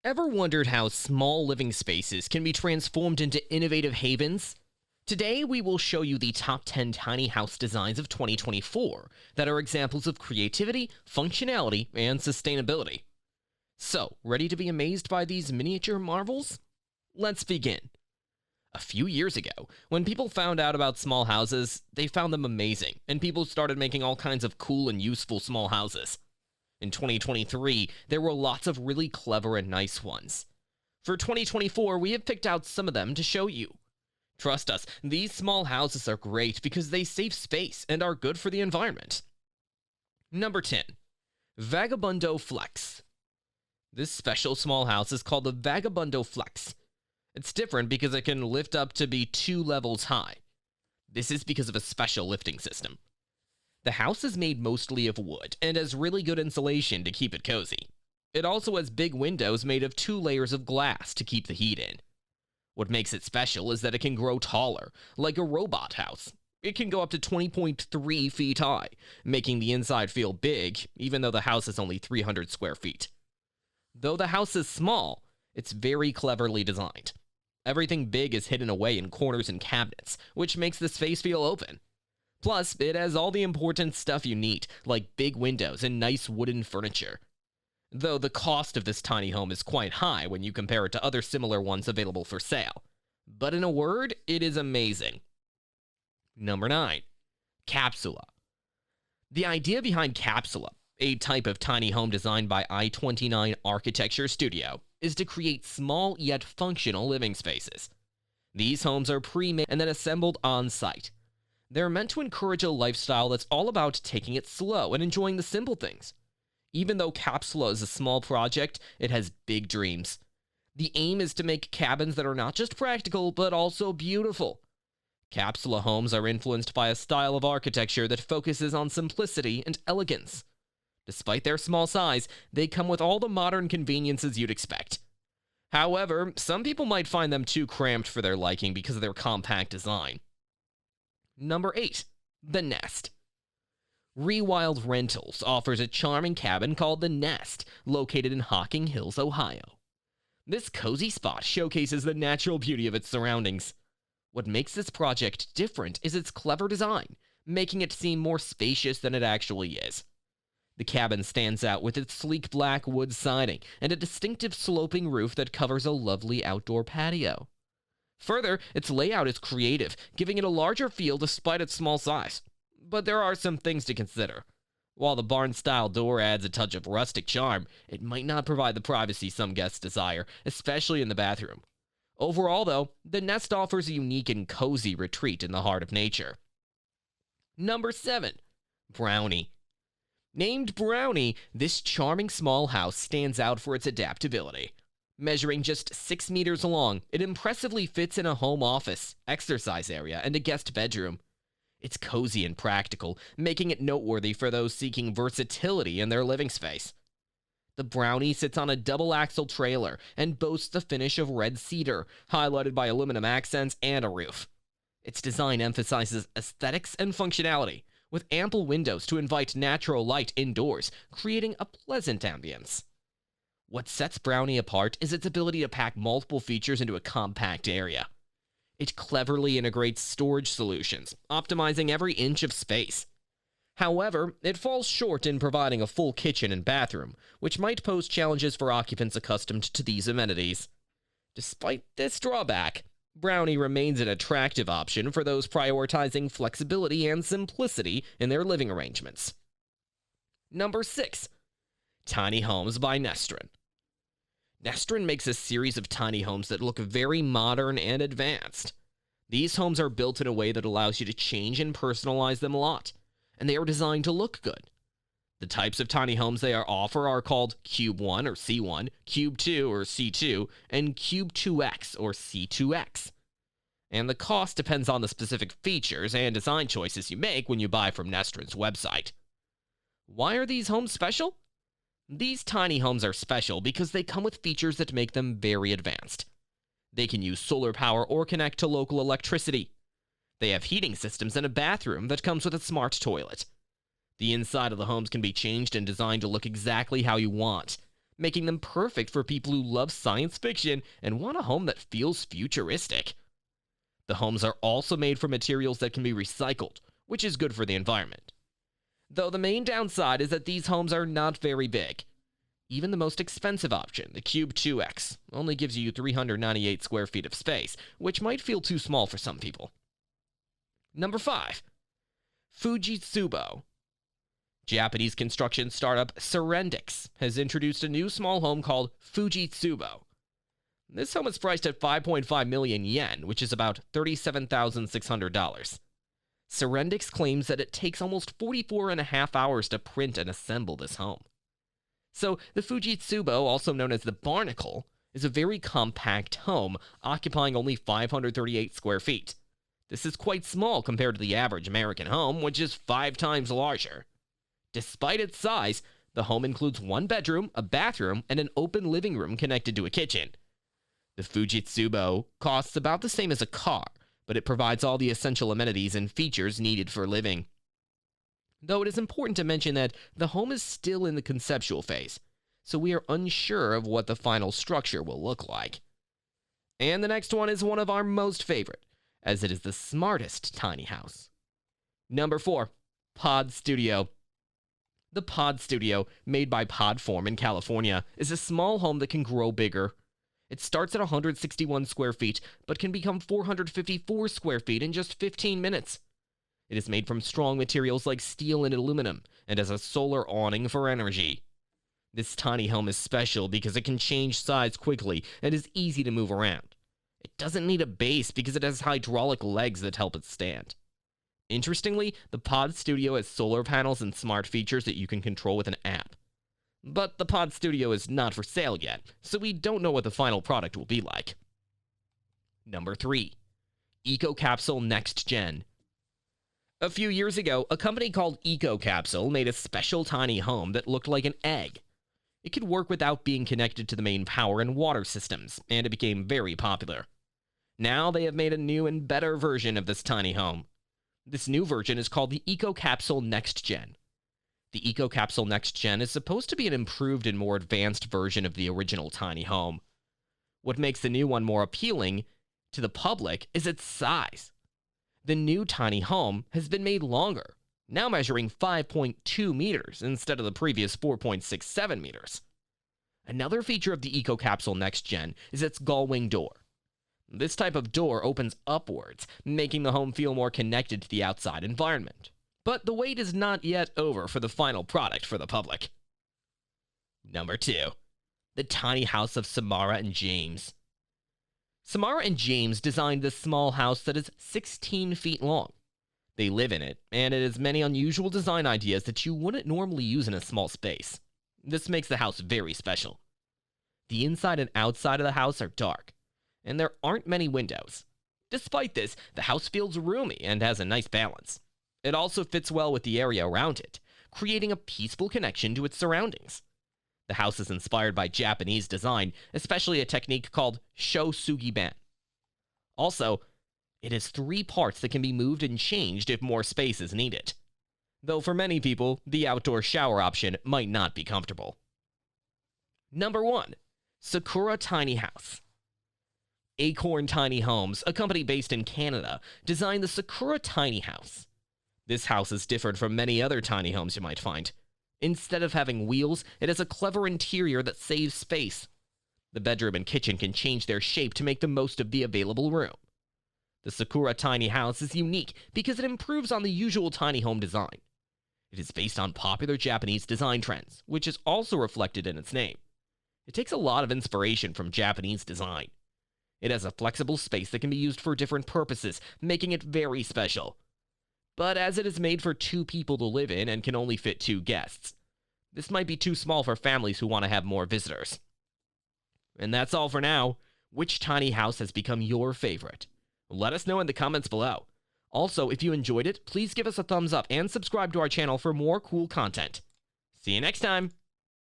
Ever wondered how small living spaces can be transformed into innovative havens? Today, we will show you the top 10 tiny house designs of 2024 that are examples of creativity, functionality, and sustainability. So, ready to be amazed by these miniature marvels? Let's begin. A few years ago, when people found out about small houses, they found them amazing, and people started making all kinds of cool and useful small houses. In 2023, there were lots of really clever and nice ones. For 2024, we have picked out some of them to show you. Trust us, these small houses are great because they save space and are good for the environment. Number 10. Vagabond Flex. This special small house is called the Vagabond Flex. It's different because it can lift up to be 2 levels high. This is because of a special lifting system. The house is made mostly of wood and has really good insulation to keep it cozy. It also has big windows made of 2 layers of glass to keep the heat in. What makes it special is that it can grow taller, like a robot house. It can go up to 20.3 feet high, making the inside feel big, even though the house is only 300 square feet. Though the house is small, it's very cleverly designed. Everything big is hidden away in corners and cabinets, which makes the space feel open. Plus, it has all the important stuff you need, like big windows and nice wooden furniture. Though the cost of this tiny home is quite high when you compare it to other similar ones available for sale. But in a word, it is amazing. Number 9. Capsula. The idea behind Capsula, a type of tiny home designed by I-29 Architecture Studio, is to create small yet functional living spaces. These homes are pre-made and then assembled on-site. They're meant to encourage a lifestyle that's all about taking it slow and enjoying the simple things. Even though Capsula is a small project, it has big dreams. The aim is to make cabins that are not just practical, but also beautiful. Capsula homes are influenced by a style of architecture that focuses on simplicity and elegance. Despite their small size, they come with all the modern conveniences you'd expect. However, some people might find them too cramped for their liking because of their compact design. Number 8. The Nest. Rewild Rentals offers a charming cabin called The Nest, located in Hocking Hills, Ohio. This cozy spot showcases the natural beauty of its surroundings. What makes this project different is its clever design, making it seem more spacious than it actually is. The cabin stands out with its sleek black wood siding and a distinctive sloping roof that covers a lovely outdoor patio. Further, its layout is creative, giving it a larger feel despite its small size. But there are some things to consider. While the barn-style door adds a touch of rustic charm, it might not provide the privacy some guests desire, especially in the bathroom. Overall, though, the Nest offers a unique and cozy retreat in the heart of nature. Number 7. Brownie. Named Brownie, this charming small house stands out for its adaptability. Measuring just 6 meters long, it impressively fits in a home office, exercise area, and a guest bedroom. It's cozy and practical, making it noteworthy for those seeking versatility in their living space. The Brownie sits on a double-axle trailer and boasts a finish of red cedar, highlighted by aluminum accents and a roof. Its design emphasizes aesthetics and functionality, with ample windows to invite natural light indoors, creating a pleasant ambience. What sets Brownie apart is its ability to pack multiple features into a compact area. It cleverly integrates storage solutions, optimizing every inch of space. However, it falls short in providing a full kitchen and bathroom, which might pose challenges for occupants accustomed to these amenities. Despite this drawback, Brownie remains an attractive option for those prioritizing flexibility and simplicity in their living arrangements. Number 6. Tiny Homes by Nestron. Nestron makes a series of tiny homes that look very modern and advanced. These homes are built in a way that allows you to change and personalize them a lot, and they are designed to look good. The types of tiny homes they offer are called Cube 1 or C1, Cube 2 or C2, and Cube 2X or C2X. And the cost depends on the specific features and design choices you make when you buy from Nestron's website. Why are these homes special? These tiny homes are special because they come with features that make them very advanced. They can use solar power or connect to local electricity. They have heating systems and a bathroom that comes with a smart toilet. The inside of the homes can be changed and designed to look exactly how you want, making them perfect for people who love science fiction and want a home that feels futuristic. The homes are also made from materials that can be recycled, which is good for the environment. Though the main downside is that these homes are not very big. Even the most expensive option, the Cube 2X, only gives you 398 square feet of space, which might feel too small for some people. Number 5. Fujito. Japanese construction startup Surendix has introduced a new small home called Fujito. This home is priced at 5.5 million yen, which is about $37,600. Surendix claims that it takes almost 44.5 hours to print and assemble this home. So, the Fujitsubo, also known as the Barnacle, is a very compact home, occupying only 538 square feet. This is quite small compared to the average American home, which is 5 times larger. Despite its size, the home includes 1 bedroom, a bathroom, and an open living room connected to a kitchen. The Fujitsubo costs about the same as a car, but it provides all the essential amenities and features needed for living. Though it is important to mention that the home is still in the conceptual phase, so we are unsure of what the final structure will look like. And the next one is one of our most favorite, as it is the smartest tiny house. Number 4. Pod Studio. The Pod Studio, made by Podform in California, is a small home that can grow bigger. It starts at 161 square feet, but can become 454 square feet in just 15 minutes. It is made from strong materials like steel and aluminum, and has a solar awning for energy. This tiny home is special because it can change size quickly and is easy to move around. It doesn't need a base because it has hydraulic legs that help it stand. Interestingly, the Pod Studio has solar panels and smart features that you can control with an app. But the Pod Studio is not for sale yet, so we don't know what the final product will be like. Number 3. Capsule NextGen. A few years ago, a company called Capsule made a special tiny home that looked like an egg. It could work without being connected to the main power and water systems, and it became very popular. Now they have made a new and better version of this tiny home. This new version is called the Capsule NextGen. The Capsule NextGen is supposed to be an improved and more advanced version of the original tiny home. What makes the new one more appealing to the public is its size. The new tiny home has been made longer, now measuring 5.2 meters instead of the previous 4.67 meters. Another feature of the Capsule NextGen is its gull-wing door. This type of door opens upwards, making the home feel more connected to the outside environment. But the wait is not yet over for the final product for the public. Number 2. The tiny house of Samara and James. Samara and James designed this small house that is 16 feet long. They live in it, and it has many unusual design ideas that you wouldn't normally use in a small space. This makes the house very special. The inside and outside of the house are dark, and there aren't many windows. Despite this, the house feels roomy and has a nice balance. It also fits well with the area around it, creating a peaceful connection to its surroundings. The house is inspired by Japanese design, especially a technique called shosugi-ban. Also, it has 3 parts that can be moved and changed if more space is needed. Though for many people, the outdoor shower option might not be comfortable. Number 1. Sakura Tiny House. Acorn Tiny Homes, a company based in Canada, designed the Sakura Tiny House. This house is different from many other tiny homes you might find. Instead of having wheels, it has a clever interior that saves space. The bedroom and kitchen can change their shape to make the most of the available room. The Sakura Tiny House is unique because it improves on the usual tiny home design. It is based on popular Japanese design trends, which is also reflected in its name. It takes a lot of inspiration from Japanese design. It has a flexible space that can be used for different purposes, making it very special. But as it is made for 2 people to live in and can only fit 2 guests, this might be too small for families who want to have more visitors. And that's all for now. Which tiny house has become your favorite? Let us know in the comments below. Also, if you enjoyed it, please give us a thumbs up and subscribe to our channel for more cool content. See you next time!